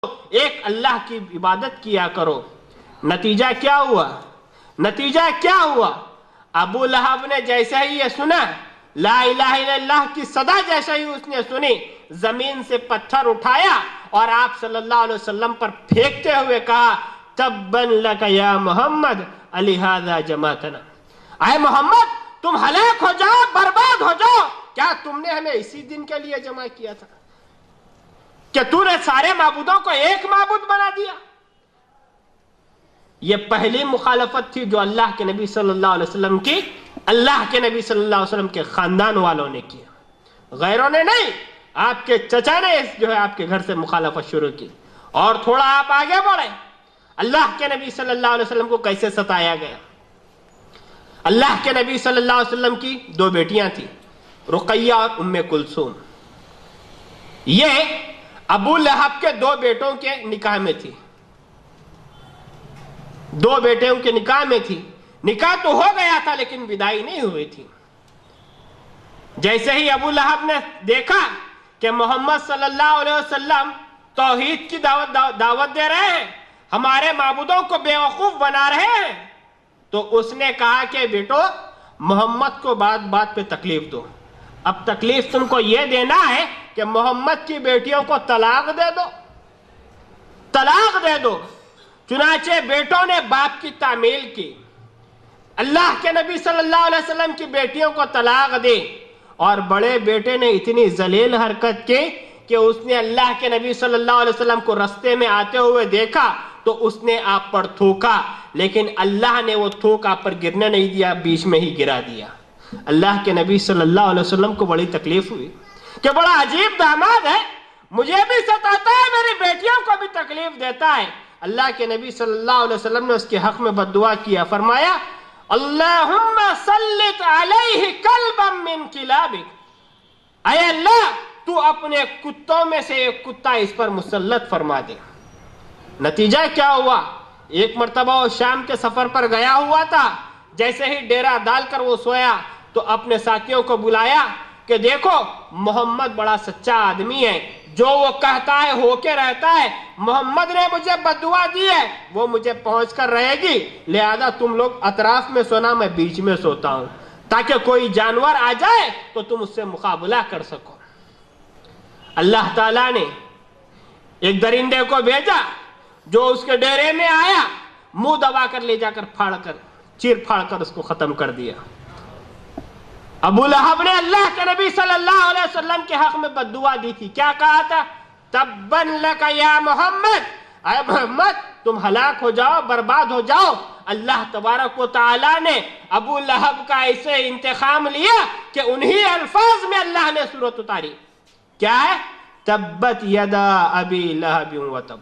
ایک اللہ کی عبادت کیا کرو. نتیجہ کیا ہوا؟ نتیجہ کیا ہوا؟ ابو لہب نے جیسے ہی یہ سنا، لا الہ الا اللہ کی صدا جیسے ہی اس نے سنی، زمین سے پتھر اٹھایا اور آپ صلی اللہ علیہ وسلم پر پھینکتے ہوئے کہا، تبن لک یا محمد لہذا جمعتنا. اے محمد تم ہلاک ہو جاؤ، برباد ہو جاؤ، کیا تم نے ہمیں اسی دن کے لیے جمع کیا تھا کہ تو نے سارے معبودوں کو ایک معبود بنا دیا؟ یہ پہلی مخالفت تھی جو اللہ کے نبی صلی اللہ علیہ وسلم کی، اللہ کے نبی صلی اللہ علیہ وسلم کے خاندان والوں نے کیا، غیروں نے نہیں. آپ کے چچا نے جو ہے آپ کے گھر سے مخالفت شروع کی. اور تھوڑا آپ آگے بڑھے، اللہ کے نبی صلی اللہ علیہ وسلم کو کیسے ستایا گیا. اللہ کے نبی صلی اللہ علیہ وسلم کی 2 بیٹیاں تھیں، رقیہ اور ام کلثوم. یہ ابو لہب کے 2 بیٹوں کے نکاح میں تھی، 2 بیٹوں کے نکاح میں تھی. نکاح تو ہو گیا تھا لیکن بدائی نہیں ہوئی تھی. جیسے ہی ابو لہب نے دیکھا کہ محمد صلی اللہ علیہ وسلم توحید کی دعوت دے رہے ہیں، ہمارے معبودوں کو بیوقوف بنا رہے ہیں، تو اس نے کہا کہ بیٹو محمد کو بات بات پہ تکلیف دو. اب تکلیف تم کو یہ دینا ہے کہ محمد کی بیٹیوں کو طلاق دے دو، طلاق دے دو. چنانچہ بیٹوں نے باپ کی تعمیل کی، اللہ کے نبی صلی اللہ علیہ وسلم کی بیٹیوں کو طلاق دی. اور بڑے بیٹے نے اتنی ذلیل حرکت کی کہ اس نے اللہ کے نبی صلی اللہ علیہ وسلم کو رستے میں آتے ہوئے دیکھا تو اس نے آپ پر تھوکا، لیکن اللہ نے وہ تھوک آپ پر گرنے نہیں دیا، بیچ میں ہی گرا دیا. اللہ کے نبی صلی اللہ علیہ وسلم کو بڑی تکلیف ہوئی کہ بڑا عجیب داماد ہے، مجھے بھی ستاتا ہے، میری بیٹیوں کو بھی تکلیف دیتا ہے. اللہ کے نبی صلی اللہ علیہ وسلم نے اس کے حق میں بد دعا کیا، فرمایا اللہم سلط علیہ کلبا من کلابک، اے اللہ تو اپنے کتوں میں سے ایک کتا اس پر مسلط فرما دے. نتیجہ کیا ہوا؟ ایک مرتبہ وہ شام کے سفر پر گیا ہوا تھا، جیسے ہی ڈیرا ڈال کر وہ سویا تو اپنے ساتھیوں کو بلایا کہ دیکھو محمد بڑا سچا آدمی ہے، جو وہ کہتا ہے ہو کے رہتا ہے. محمد نے مجھے بد دعا دی ہے، وہ مجھے پہنچ کر رہے گی، لہذا تم لوگ اطراف میں سونا، میں بیچ میں سوتا ہوں، تاکہ کوئی جانور آ جائے تو تم اس سے مقابلہ کر سکو. اللہ تعالیٰ نے ایک درندے کو بھیجا جو اس کے ڈیرے میں آیا، منہ دبا کر لے جا کر چیر پھاڑ کر اس کو ختم کر دیا. ابو لہب نے اللہ کے نبی صلی اللہ علیہ وسلم کے حق میں بد دعا دی تھی. کیا کہا تھا؟ تبن لک یا محمد، اے محمد تم ہلاک ہو جاؤ، برباد ہو جاؤ. اللہ تبارک و تعالیٰ نے ابو لہب کا ایسے انتقام لیا کہ انہی الفاظ میں اللہ نے سورت اتاری. کیا ہے؟ تبت یدا ابی لہب وتب.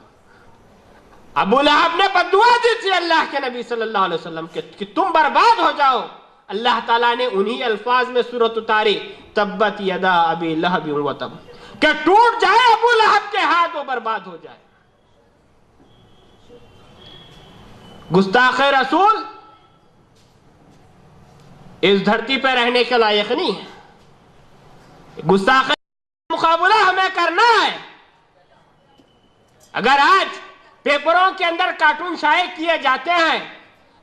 ابو لہب نے بد دعا دی تھی اللہ کے نبی صلی اللہ علیہ وسلم کہ تم برباد ہو جاؤ. اللہ تعالیٰ نے انہی الفاظ میں سورت اتاری، تبت یدا ابی لہب وتب، کہ ٹوٹ جائے ابو لہب کے ہاتھ، وہ برباد ہو جائے. گستاخ رسول اس دھرتی پہ رہنے کے لائق نہیں ہے. گستاخ مقابلہ ہمیں کرنا ہے. اگر آج پیپروں کے اندر کارٹون شائع کیے جاتے ہیں،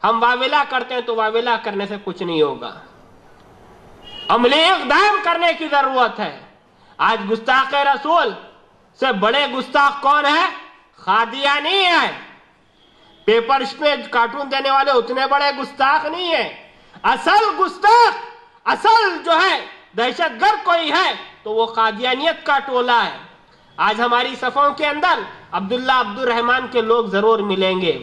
ہم واویلا کرتے ہیں تو واویلا کرنے سے کچھ نہیں ہوگا، عملی اقدام کرنے کی ضرورت ہے. آج گستاخ رسول سے بڑے گستاخ کون ہے؟ قادیانی ہے. پیپرز میں کارٹون دینے والے اتنے بڑے گستاخ نہیں ہیں. اصل گستاخ، اصل جو ہے دہشت گرد کوئی ہے تو وہ قادیانیت کا ٹولہ ہے. آج ہماری صفوں کے اندر عبداللہ عبد الرحمن کے لوگ ضرور ملیں گے،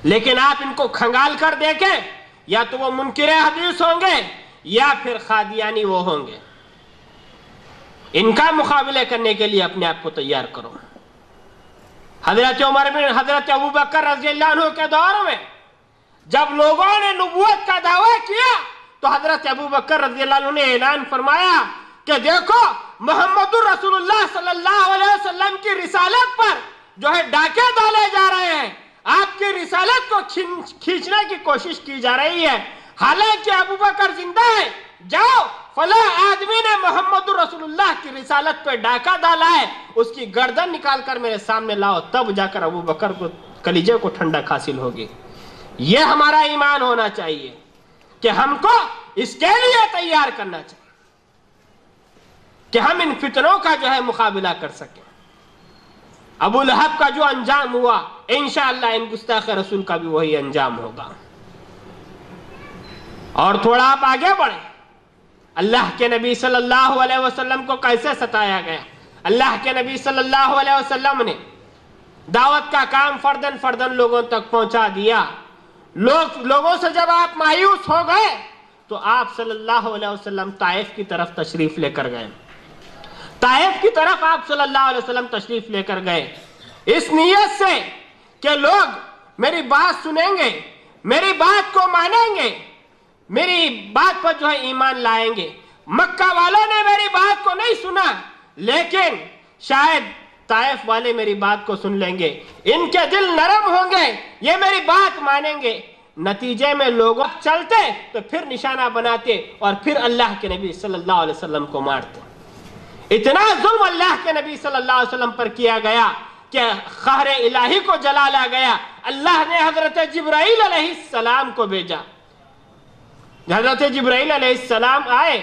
لیکن آپ ان کو کھنگال کر دیکھیں، یا تو وہ منکر حدیث ہوں گے یا پھر قادیانی وہ ہوں گے. ان کا مقابلے کرنے کے لیے اپنے آپ کو تیار کرو. حضرت عمر بن حضرت ابوبکر رضی اللہ عنہ کے دور میں جب لوگوں نے نبوت کا دعویٰ کیا تو حضرت ابوبکر رضی اللہ عنہ نے اعلان فرمایا کہ دیکھو محمد رسول اللہ صلی اللہ علیہ وسلم کی رسالت پر جو ہے ڈاکے ڈالے جا رہے ہیں، آپ کی رسالت کو کھینچنے کی کوشش کی جا رہی ہے. حالانکہ ابوبکر زندہ ہے، جاؤ فلاں آدمی نے محمد رسول اللہ کی رسالت پہ ڈاکہ ڈالا ہے، اس کی گردن نکال کر میرے سامنے لاؤ، تب جا کر ابو بکر کو کلیجے کو ٹھنڈک حاصل ہوگی۔ یہ ہمارا ایمان ہونا چاہیے کہ ہم کو اس کے لیے تیار کرنا چاہیے کہ ہم ان فتنوں کا جو ہے مقابلہ کر سکیں۔ ابو لہب کا جو انجام ہوا، انشاءاللہ ان گستاخ رسول کا بھی وہی انجام ہوگا۔ اور تھوڑا آپ آگے بڑھیں، اللہ کے نبی صلی اللہ علیہ وسلم کو کیسے ستایا گیا۔ اللہ کے نبی صلی اللہ علیہ وسلم نے دعوت کا کام فردن فردن لوگوں تک پہنچا دیا۔ لوگوں سے جب آپ مایوس ہو گئے تو آپ صلی اللہ علیہ وسلم طائف کی طرف تشریف لے کر گئے۔ طائف کی طرف آپ صلی اللہ علیہ وسلم تشریف لے کر گئے، اس نیت سے کہ لوگ میری بات سنیں گے، میری بات کو مانیں گے، میری بات پر جو ہے ایمان لائیں گے۔ مکہ والوں نے میری بات کو نہیں سنا، لیکن شاید طائف والے میری بات کو سن لیں گے، ان کے دل نرم ہوں گے، یہ میری بات مانیں گے۔ نتیجے میں لوگوں چلتے تو پھر نشانہ بناتے اور پھر اللہ کے نبی صلی اللہ علیہ وسلم کو مارتے۔ اتنا ظلم اللہ کے نبی صلی اللہ علیہ وسلم پر کیا گیا کہ قہر الہی کو جلالا گیا۔ اللہ نے حضرت جبرائیل علیہ السلام کو بھیجا۔ حضرت جبرائیل علیہ السلام آئے،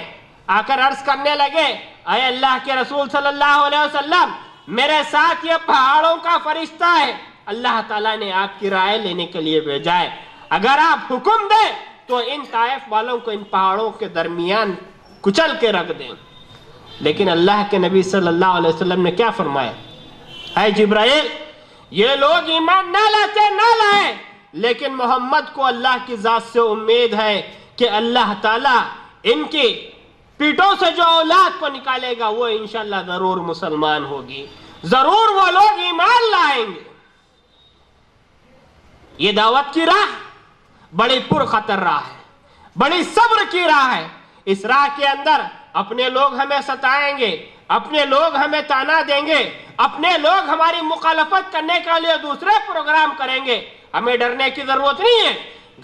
آ کر عرض کرنے لگے، اے اللہ کے رسول صلی اللہ علیہ وسلم، میرے ساتھ یہ پہاڑوں کا فرشتہ ہے، اللہ تعالیٰ نے آپ کی رائے لینے کے لیے بھیجا ہے، اگر آپ حکم دیں تو ان طائف والوں کو ان پہاڑوں کے درمیان کچل کے رکھ دیں۔ لیکن اللہ کے نبی صلی اللہ علیہ وسلم نے کیا فرمایا؟ اے جبرائیل، یہ لوگ ایمان نہ لاتے نہ لائے، لیکن محمد کو اللہ کی ذات سے امید ہے کہ اللہ تعالیٰ ان کی پیٹوں سے جو اولاد کو نکالے گا وہ انشاءاللہ ضرور مسلمان ہوگی، ضرور وہ لوگ ایمان لائیں گے۔ یہ دعوت کی راہ بڑی پرخطر راہ ہے، بڑی صبر کی راہ ہے۔ اس راہ کے اندر اپنے لوگ ہمیں ستائیں گے، اپنے لوگ ہمیں تانا دیں گے، اپنے لوگ ہماری مخالفت کرنے کے لیے دوسرے پروگرام کریں گے۔ ہمیں ڈرنے کی ضرورت نہیں ہے،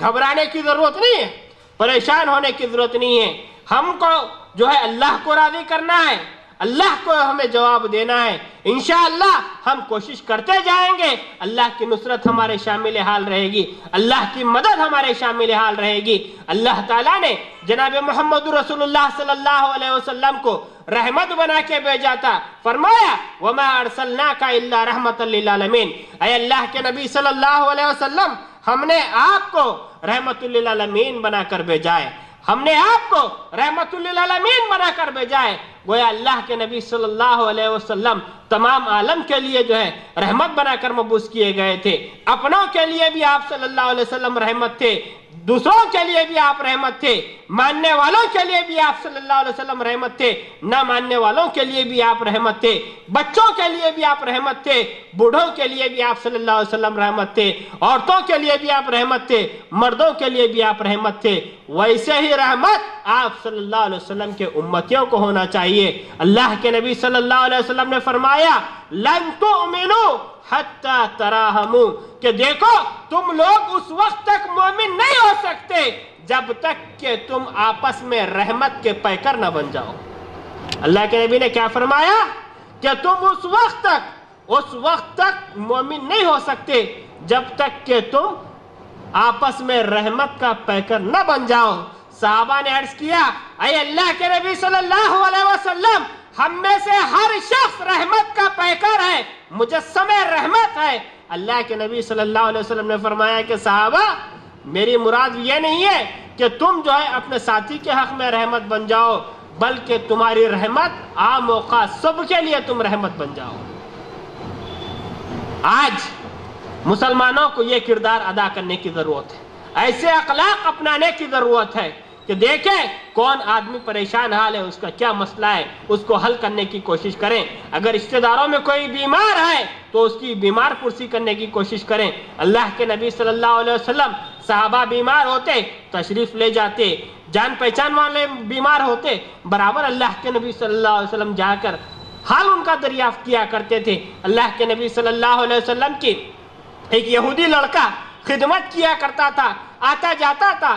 گھبرانے کی ضرورت نہیں ہے، پریشان ہونے کی ضرورت نہیں ہے۔ ہم کو جو ہے اللہ کو راضی کرنا ہے، اللہ کو ہمیں جواب دینا ہے۔ انشاءاللہ ہم کوشش کرتے جائیں گے، اللہ کی نصرت ہمارے شامل حال رہے گی، اللہ کی مدد ہمارے شامل حال رہے گی۔ اللہ تعالیٰ نے جناب محمد رسول اللہ صلی اللہ علیہ وسلم کو رحمت بنا کے بھیجا تھا، فرمایا وَمَا أَرْسَلْنَاكَ إِلَّا رَحْمَةً لِّلْعَالَمِينَ، اے اللہ کے نبی صلی اللہ علیہ وسلم، ہم نے آپ کو رحمت للعالمین بنا کر بھیجا ہے، ہم نے آپ کو رحمت للعالمین بنا کر بھیجا ہے۔ گویا اللہ کے نبی صلی اللہ علیہ وسلم تمام عالم کے لیے جو ہے رحمت بنا کر مبعوث کیے گئے تھے۔ اپنوں کے لیے بھی آپ صلی اللہ علیہ وسلم رحمت تھے، دوسروں کے لیے بھی آپ رحمت تھے، ماننے والوں کے لیے بھی آپ صلی اللہ علیہ وسلم رحمت تھے، نہ ماننے والوں کے لیے بھی آپ رحمت تھے، بچوں کے لیے بھی آپ رحمت تھے، بوڑھوں کے لیے بھی آپ صلی اللہ علیہ وسلم رحمت تھے، عورتوں کے لیے بھی آپ رحمت تھے، مردوں کے لیے بھی آپ رحمت تھے۔ ویسے ہی رحمت آپ صلی اللہ علیہ وسلم کے امتیوں کو ہونا چاہیے۔ اللہ کے نبی صلی اللہ علیہ وسلم نے فرمایا لن تؤمنوا حتی تراہموا، کہ دیکھو تم لوگ اس وقت تک مومن نہیں ہو سکتے جب تک کہ تم آپس میں رحمت کے پیکر نہ بن جاؤ۔ اللہ کے نبی نے کیا فرمایا کہ تم اس وقت تک مومن نہیں ہو سکتے جب تک کہ تم آپس میں رحمت کا پیکر نہ بن جاؤ۔ صحابہ نے عرض کیا اے اللہ کے نبی صلی اللہ علیہ وسلم، ہم میں سے ہر شخص رحمت کا پیکر ہے، مجسم رحمت ہے۔ اللہ کے نبی صلی اللہ علیہ وسلم نے فرمایا کہ صحابہ، میری مراد یہ نہیں ہے کہ تم جو ہے اپنے ساتھی کے حق میں رحمت بن جاؤ، بلکہ تمہاری رحمت عام و خاص سب کے لیے تم رحمت بن جاؤ۔ آج مسلمانوں کو یہ کردار ادا کرنے کی ضرورت ہے، ایسے اخلاق اپنانے کی ضرورت ہے کہ دیکھیں کون آدمی پریشان حال ہے، اس کا کیا مسئلہ ہے، اس کو حل کرنے کی کوشش کریں۔ اگر رشتہ داروں میں کوئی بیمار ہے تو اس کی بیمار پرسی کرنے کی کوشش کریں۔ اللہ کے نبی صلی اللہ علیہ وسلم صحابہ بیمار ہوتے تشریف لے جاتے، جان پہچان والے بیمار ہوتے برابر اللہ کے نبی صلی اللہ علیہ وسلم جا کر حال ان کا دریافت کیا کرتے تھے۔ اللہ کے نبی صلی اللہ علیہ وسلم کی ایک یہودی لڑکا خدمت کیا کرتا تھا، آتا جاتا تھا۔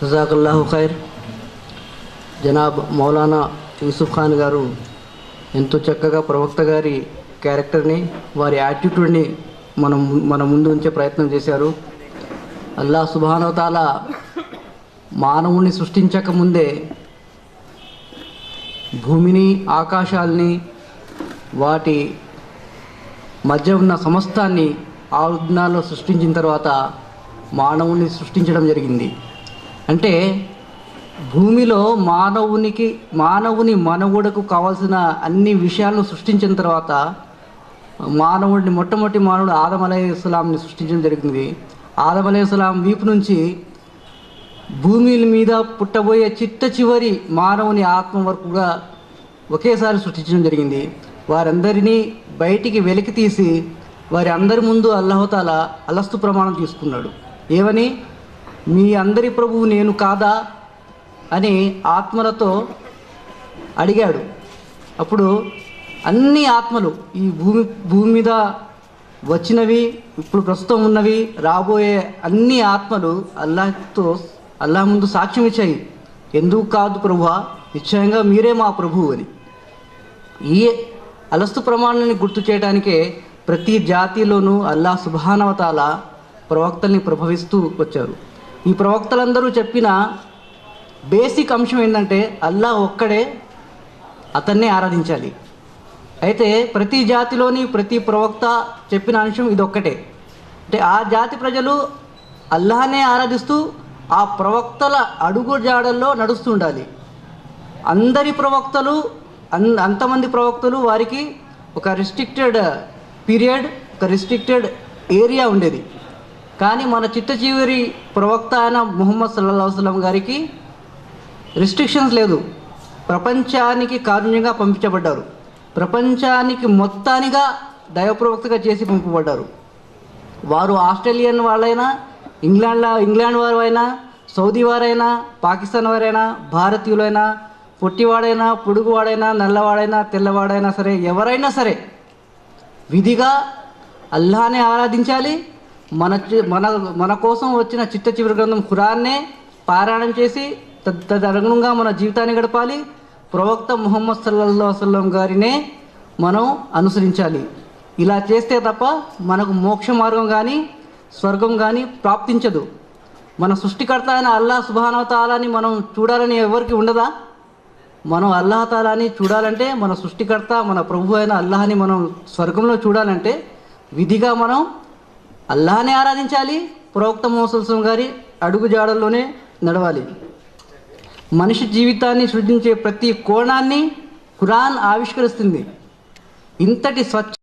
జజాకల్లాహు ఖైర్। జనాబ్ మౌలానా యూసుఫ్ ఖాన్ గారు ఎంతో చక్కగా ప్రవక్త గారి క్యారెక్టర్ని, వారి యాటిట్యూడ్ని మన ముందు ఉంచే ప్రయత్నం చేశారు. అల్లాహ్ సుబ్హానహు వ తఆలా మానవుని సృష్టించక ముందే భూమిని, ఆకాశాల్ని, వాటి మధ్య ఉన్న సమస్తాన్ని 6 దినాల్లో సృష్టించిన తర్వాత మానవుని సృష్టించడం జరిగింది. అంటే భూమిలో మానవుని మనుగడకు కావాల్సిన అన్ని విషయాలను సృష్టించిన తర్వాత మొట్టమొదటి మానవుడు ఆదం అలైహిస్సలాంని సృష్టించడం జరిగింది. ఆదం అలైహిస్సలాం వీపు నుంచి భూమి మీద పుట్టబోయే చిట్ట చివరి మానవుని ఆత్మ వరకు కూడా ఒకేసారి సృష్టించడం జరిగింది. వారందరినీ బయటికి వెలికి తీసి వారి అందరి ముందు అల్లాహ్ తాలా అలస్తు ప్రమాణం తీసుకున్నాడు. ఏమని? మీ అందరి ప్రభువు నేను కాదా అని ఆత్మలతో అడిగాడు. అప్పుడు అన్ని ఆత్మలు, ఈ భూమి మీద వచ్చినవి, ఇప్పుడు ప్రస్తుతం ఉన్నవి, రాబోయే అన్ని ఆత్మలు అల్లాహ్ ముందు సాక్ష్యం ఇచ్చాయి. ఎందుకు కాదు ప్రభువా, నిశ్చయంగా మీరే మా ప్రభువు అని. ఈ అలస్తు ప్రమాణాన్ని గుర్తు చేయడానికే ప్రతి జాతిలోనూ అల్లాహ్ సుబ్హానహు వ తఆలా ప్రవక్తల్ని ప్రభవిస్తూ వచ్చారు. ఈ ప్రవక్తలందరూ చెప్పిన బేసిక్ అంశం ఏంటంటే అల్లాహ్ ఒక్కడే, అతన్నే ఆరాధించాలి. అయితే ప్రతి జాతిలోని ప్రతి ప్రవక్త చెప్పిన అంశం ఇదొక్కటే. అంటే ఆ జాతి ప్రజలు అల్లాహనే ఆరాధిస్తూ ఆ ప్రవక్తల అడుగు జాడల్లో నడుస్తూ ఉండాలి. అందరి ప్రవక్తలు, అంతమంది ప్రవక్తలు, వారికి ఒక రిస్ట్రిక్టెడ్ పీరియడ్, ఒక రిస్ట్రిక్టెడ్ ఏరియా ఉండేది. కానీ మన చిట్ట చివరి ప్రవక్త అయిన ముహమ్మద్ సల్లల్లాహు అలైహి వసల్లం గారికి రిస్ట్రిక్షన్స్ లేదు. ప్రపంచానికి కారుణ్యంగా పంపించబడ్డారు. ప్రపంచానికి మొత్తానిగా దైవ ప్రవక్తగా చేసి పంపబడ్డారు. వారు ఆస్ట్రేలియన్ వాళ్ళైనా, ఇంగ్లాండ్ వారైనా, సౌదీ వారైనా, పాకిస్తాన్ వారైనా, భారతీయులైనా, పొట్టివాడైనా, పొడుగువాడైనా, నల్లవాడైనా, తెల్లవాడైనా సరే, ఎవరైనా సరే విధిగా అల్లాహనే ఆరాధించాలి. మన కోసం వచ్చిన చిట్ట చివరి గ్రంథం ఖురాన్నే పారాయణం చేసి తదనుగుణంగా మన జీవితాన్ని గడపాలి. ప్రవక్త ముహమ్మద్ సల్లల్లాహు అలైహి వసల్లం గారినే మనం అనుసరించాలి. ఇలా చేస్తే తప్ప మనకు మోక్ష మార్గం కానీ స్వర్గం కానీ ప్రాప్తించదు. మన సృష్టికర్త అయిన అల్లాహ్ సుబ్హానహు వ తఆలాని మనం చూడాలని ఎవరికి ఉండదా? మనం అల్లాహ్ తాలాని చూడాలంటే, మన సృష్టికర్త, మన ప్రభు అయిన అల్లాహని మనం స్వర్గంలో చూడాలంటే విధిగా మనం అల్లాహనే ఆరాధించాలి. ప్రవక్త ముహమ్మద్ సల్లల్లాహు అలైహి వసల్లం గారి అడుగు జాడల్లోనే నడవాలి. మనిషి జీవితాన్ని సృష్టించే ప్రతి కోణాన్ని ఖురాన్ ఆవిష్కరిస్తుంది. ఇంతటి స్వచ్ఛ